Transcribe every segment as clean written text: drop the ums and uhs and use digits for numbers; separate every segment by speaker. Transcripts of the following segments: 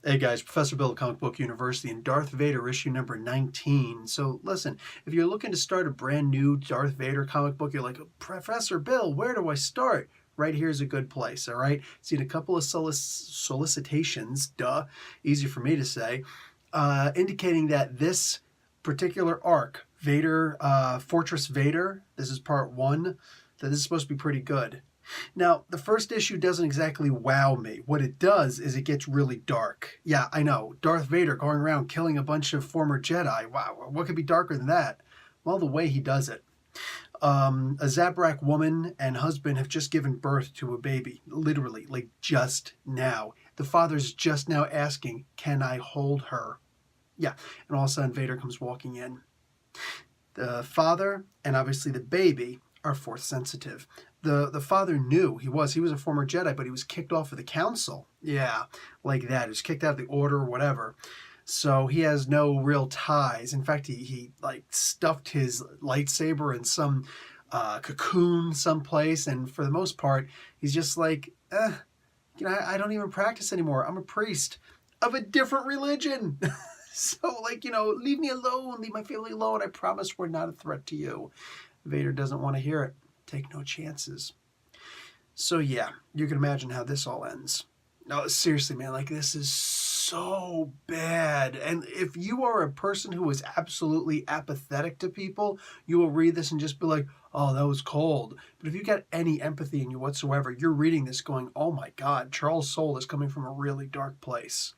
Speaker 1: Hey guys, Professor Bill of Comic Book University and Darth Vader issue number 19. So listen, if you're looking to start a brand new Darth Vader comic book, you're like, Professor Bill, where do I start? Right here's a good place, all right? Seen a couple of solicitations, easy for me to say, indicating that this particular arc, Vader, Fortress Vader, this is part one, that this is supposed to be pretty good. Now, the first issue doesn't exactly wow me. What it does is it gets really dark. Yeah, I know, Darth Vader going around killing a bunch of former Jedi. Wow, what could be darker than that? Well, the way he does it. A Zabrak woman and husband have just given birth to a baby, literally, like just now. The father's just now asking, can I hold her? Yeah, and all of a sudden Vader comes walking in. The father and obviously the baby are force sensitive. The father knew he was a former Jedi, but he was kicked off of the council. Yeah, like that. He was kicked out of the order or whatever. So he has no real ties. In fact, he like stuffed his lightsaber in some cocoon someplace, and for the most part, he's just like, I don't even practice anymore. I'm a priest of a different religion. So, like, leave me alone. Leave my family alone. I promise we're not a threat to you. Vader doesn't want to hear it. Take no chances. So yeah, you can imagine how this all ends. No, seriously, man, like this is so bad. And if you are a person who is absolutely apathetic to people, you will read this and just be like, oh, that was cold. But if you got any empathy in you whatsoever, you're reading this going, oh my God, Charles Soule is coming from a really dark place.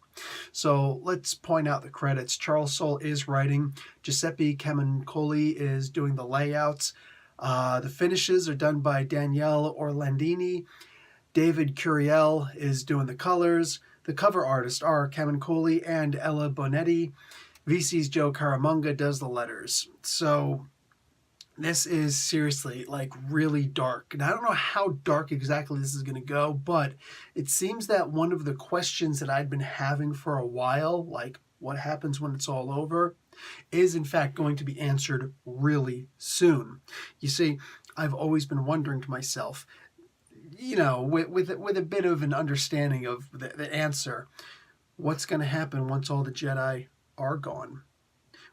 Speaker 1: So let's point out the credits. Charles Soule is writing. Giuseppe Camuncoli is doing the layouts. The finishes are done by Daniele Orlandini. David Curiel is doing the colors. The cover artists are Camuncoli and Ella Bonetti. VC's Joe Caramunga does the letters. So this is seriously like really dark. And I don't know how dark exactly this is going to go, but it seems that one of the questions that I'd been having for a while, like what happens when it's all over, is in fact going to be answered really soon. You see, I've always been wondering to myself, with a bit of an understanding of the answer, what's going to happen once all the Jedi are gone?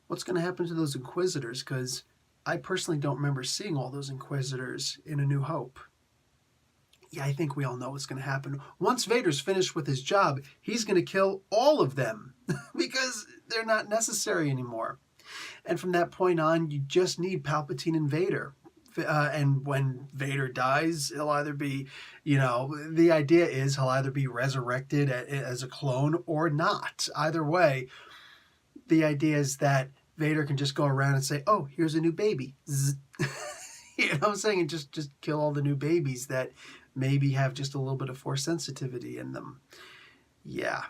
Speaker 1: What's going to happen to those Inquisitors? Because I personally don't remember seeing all those Inquisitors in A New Hope. Yeah, I think we all know what's going to happen. Once Vader's finished with his job, he's going to kill all of them because they're not necessary anymore. And from that point on, you just need Palpatine and Vader. And when Vader dies, he'll either be, the idea is he'll either be resurrected as a clone or not. Either way, the idea is that Vader can just go around and say, oh, here's a new baby. You know what I'm saying? And just kill all the new babies that maybe have just a little bit of force sensitivity in them. Yeah,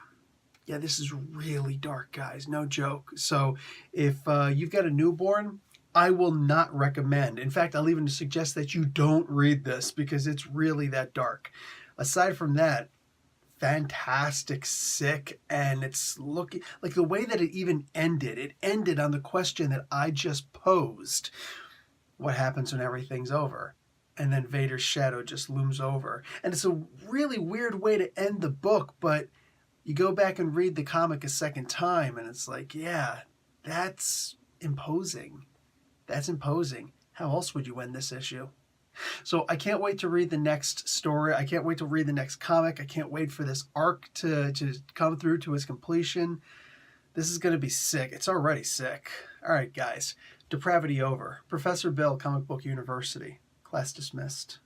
Speaker 1: this is really dark, guys. No joke. So if you've got a newborn, I will not recommend. In fact, I'll even suggest that you don't read this because it's really that dark. Aside from that, fantastic, sick, and it's looking like the way that it even ended. It ended on the question that I just posed. What happens when everything's over? And then Vader's shadow just looms over. And it's a really weird way to end the book, but you go back and read the comic a second time, and it's like, yeah, that's imposing. That's imposing. How else would you end this issue? So I can't wait to read the next story. I can't wait to read the next comic. I can't wait for this arc to come through to its completion. This is going to be sick. It's already sick. All right, guys. Depravity over. Professor Bill, Comic Book University. Class dismissed.